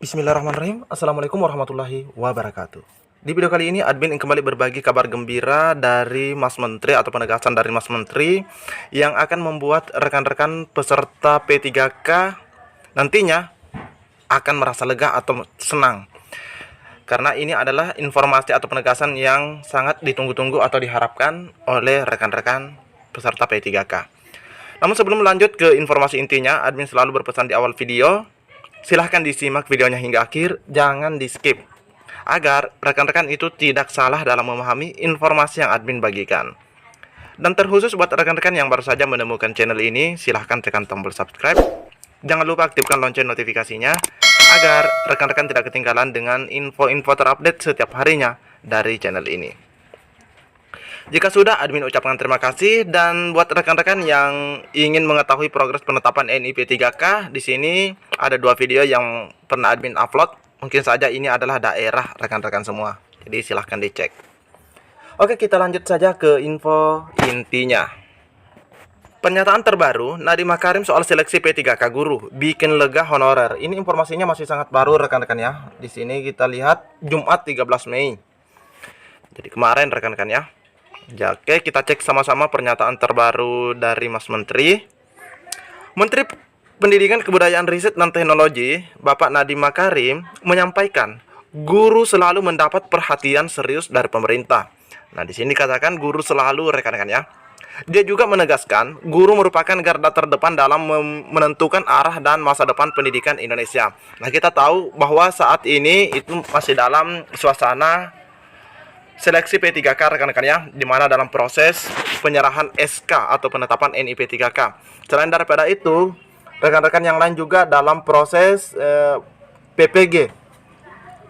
Bismillahirrahmanirrahim. Assalamualaikum warahmatullahi wabarakatuh. Di video kali ini admin kembali berbagi kabar gembira dari Mas Menteri atau penegasan dari Mas Menteri yang akan membuat rekan-rekan peserta P3K nantinya akan merasa lega atau senang. Karena ini adalah informasi atau penegasan yang sangat ditunggu-tunggu atau diharapkan oleh rekan-rekan peserta P3K. Namun sebelum lanjut ke informasi intinya, admin selalu berpesan di awal video, silahkan disimak videonya hingga akhir, jangan di skip, agar rekan-rekan itu tidak salah dalam memahami informasi yang admin bagikan. Dan terkhusus buat rekan-rekan yang baru saja menemukan channel ini, silahkan tekan tombol subscribe. Jangan lupa aktifkan lonceng notifikasinya, agar rekan-rekan tidak ketinggalan dengan info-info terupdate setiap harinya dari channel ini. Jika sudah, admin ucapkan terima kasih. Dan buat rekan-rekan yang ingin mengetahui progres penetapan NIP 3K, di sini ada dua video yang pernah admin upload. Mungkin saja ini adalah daerah rekan-rekan semua, jadi silahkan dicek. Oke, kita lanjut saja ke info intinya. Pernyataan terbaru Nadiem Makarim soal seleksi P3K guru bikin lega honorer. Ini informasinya masih sangat baru rekan-rekan ya. Di sini kita lihat Jumat 13 Mei. Jadi kemarin rekan-rekan ya. Oke, kita cek sama-sama pernyataan terbaru dari Mas Menteri. Menteri Pendidikan, Kebudayaan, Riset, dan Teknologi, Bapak Nadiem Makarim, menyampaikan guru selalu mendapat perhatian serius dari pemerintah. Nah, di sini dikatakan guru selalu rekan-rekan ya. Dia juga menegaskan guru merupakan garda terdepan dalam menentukan arah dan masa depan pendidikan Indonesia. Nah, kita tahu bahwa saat ini itu masih dalam suasana seleksi P3K rekan-rekan ya, di mana dalam proses penyerahan SK atau penetapan NIP 3K. Selain daripada itu, rekan-rekan yang lain juga dalam proses PPG,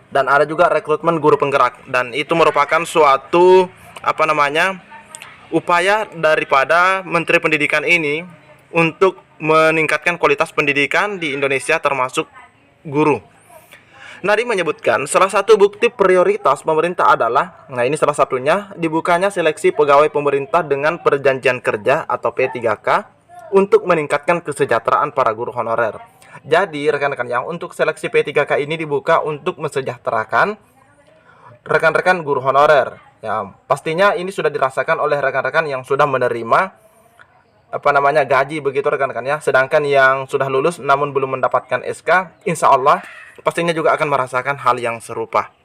dan ada juga rekrutmen guru penggerak, dan itu merupakan suatu upaya daripada Menteri Pendidikan ini untuk meningkatkan kualitas pendidikan di Indonesia termasuk guru. Nadiem menyebutkan salah satu bukti prioritas pemerintah adalah, nah ini salah satunya, dibukanya seleksi pegawai pemerintah dengan perjanjian kerja atau P3K untuk meningkatkan kesejahteraan para guru honorer. Jadi rekan-rekan yang untuk seleksi P3K ini dibuka untuk mensejahterakan rekan-rekan guru honorer. Ya, pastinya ini sudah dirasakan oleh rekan-rekan yang sudah menerima gaji begitu rekan-rekan ya. Sedangkan yang sudah lulus namun belum mendapatkan SK, insya Allah pastinya juga akan merasakan hal yang serupa.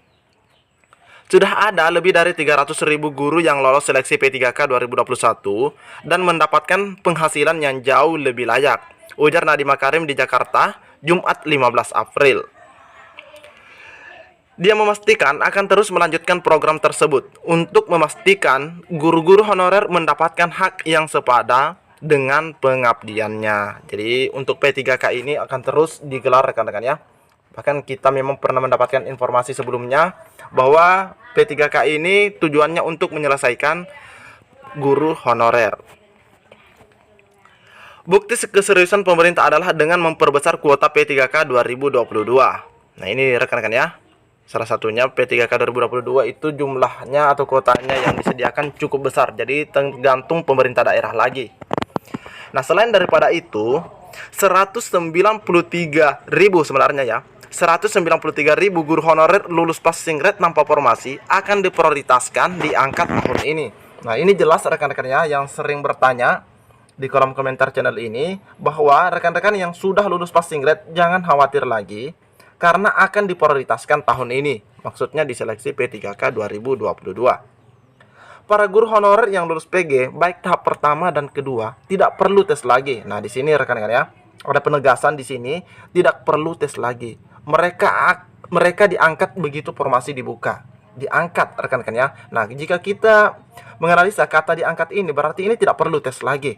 Sudah ada lebih dari 300.000 guru yang lolos seleksi P3K 2021 dan mendapatkan penghasilan yang jauh lebih layak, ujar Nadiem Makarim di Jakarta, Jumat 15 April. Dia memastikan akan terus melanjutkan program tersebut untuk memastikan guru-guru honorer mendapatkan hak yang sepada dengan pengabdiannya. Jadi untuk P3K ini akan terus digelar rekan-rekan ya. Bahkan kita memang pernah mendapatkan informasi sebelumnya bahwa P3K ini tujuannya untuk menyelesaikan guru honorer. Bukti keseriusan pemerintah adalah dengan memperbesar kuota P3K 2022. Nah ini rekan-rekan ya. Salah satunya P3K 2022 itu jumlahnya atau kuotanya yang disediakan cukup besar. Jadi tergantung pemerintah daerah lagi. Nah selain daripada itu 193.000 sebenarnya ya, 193.000 guru honorer lulus passing grade tanpa formasi akan diprioritaskan diangkat tahun ini. Nah ini jelas rekan-rekan ya yang sering bertanya di kolom komentar channel ini bahwa rekan-rekan yang sudah lulus passing grade jangan khawatir lagi karena akan diprioritaskan tahun ini. Maksudnya di seleksi P3K 2022. Para guru honorer yang lulus PG baik tahap pertama dan kedua tidak perlu tes lagi. Nah, di sini rekan-rekan ya, ada penegasan di sini tidak perlu tes lagi. Mereka diangkat begitu formasi dibuka. Diangkat rekan-rekan ya. Nah, jika kita menganalisa kata diangkat ini berarti ini tidak perlu tes lagi.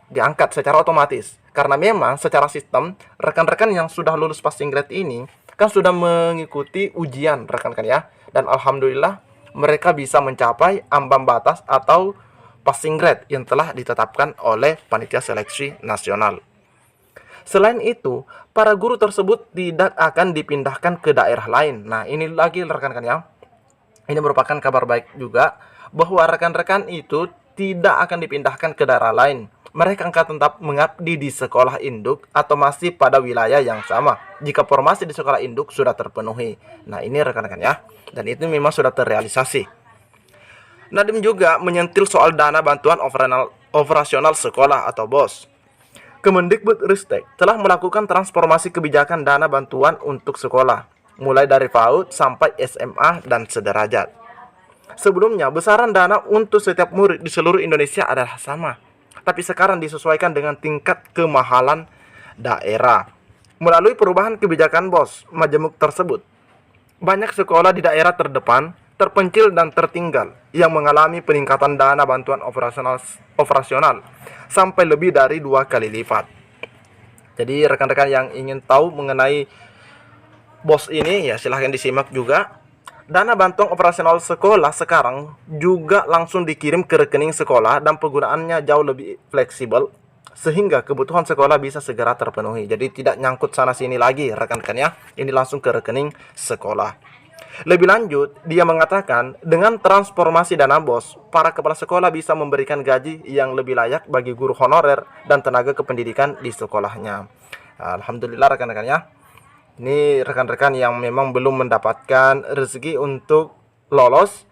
Diangkat secara otomatis. Karena memang secara sistem rekan-rekan yang sudah lulus passing grade ini kan sudah mengikuti ujian rekan-rekan ya. Dan alhamdulillah mereka bisa mencapai ambang batas atau passing grade yang telah ditetapkan oleh Panitia Seleksi Nasional. Selain itu, para guru tersebut tidak akan dipindahkan ke daerah lain. Nah, ini lagi rekan-rekan ya. Ini merupakan kabar baik juga bahwa rekan-rekan itu tidak akan dipindahkan ke daerah lain. mereka akan tetap mengabdi di sekolah induk atau masih pada wilayah yang sama jika formasi di sekolah induk sudah terpenuhi. Nah, ini rekan-rekan ya. Dan itu memang sudah terrealisasi. Nadiem juga menyentil soal dana bantuan operasional sekolah atau BOS. Kemendikbudristek telah melakukan transformasi kebijakan dana bantuan untuk sekolah, mulai dari PAUD sampai SMA dan sederajat. Sebelumnya, besaran dana untuk setiap murid di seluruh Indonesia adalah sama, tapi sekarang disesuaikan dengan tingkat kemahalan daerah. Melalui perubahan kebijakan BOS majemuk tersebut, banyak sekolah di daerah terdepan, terpencil dan tertinggal yang mengalami peningkatan dana bantuan operasional sampai lebih dari 2 kali lipat. Jadi rekan-rekan yang ingin tahu mengenai BOS ini ya silahkan disimak juga. Dana bantuan operasional sekolah sekarang juga langsung dikirim ke rekening sekolah dan penggunaannya jauh lebih fleksibel sehingga kebutuhan sekolah bisa segera terpenuhi. Jadi tidak nyangkut sana sini lagi rekan-rekan ya. Ini langsung ke rekening sekolah. Lebih lanjut, dia mengatakan dengan transformasi dana BOS, para kepala sekolah bisa memberikan gaji yang lebih layak bagi guru honorer dan tenaga kependidikan di sekolahnya. Alhamdulillah rekan-rekan ya. Ini rekan-rekan yang memang belum mendapatkan rezeki untuk lolos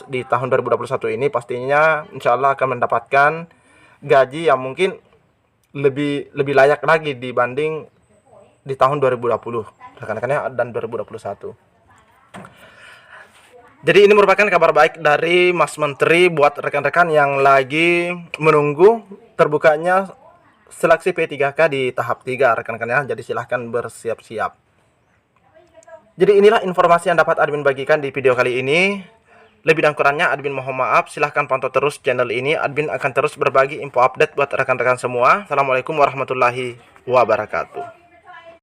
di tahun 2021 ini pastinya insya Allah akan mendapatkan gaji yang mungkin lebih layak lagi dibanding di tahun 2020 rekan-rekannya dan 2021. Jadi ini merupakan kabar baik dari Mas Menteri buat rekan-rekan yang lagi menunggu terbukanya seleksi P3K di tahap 3 rekan-rekan ya. Jadi silahkan bersiap-siap. Jadi inilah informasi yang dapat admin bagikan di video kali ini. Lebih dan kurangnya admin mohon maaf. Silahkan pantau terus channel ini. Admin akan terus berbagi info update buat rekan-rekan semua. Assalamualaikum warahmatullahi wabarakatuh.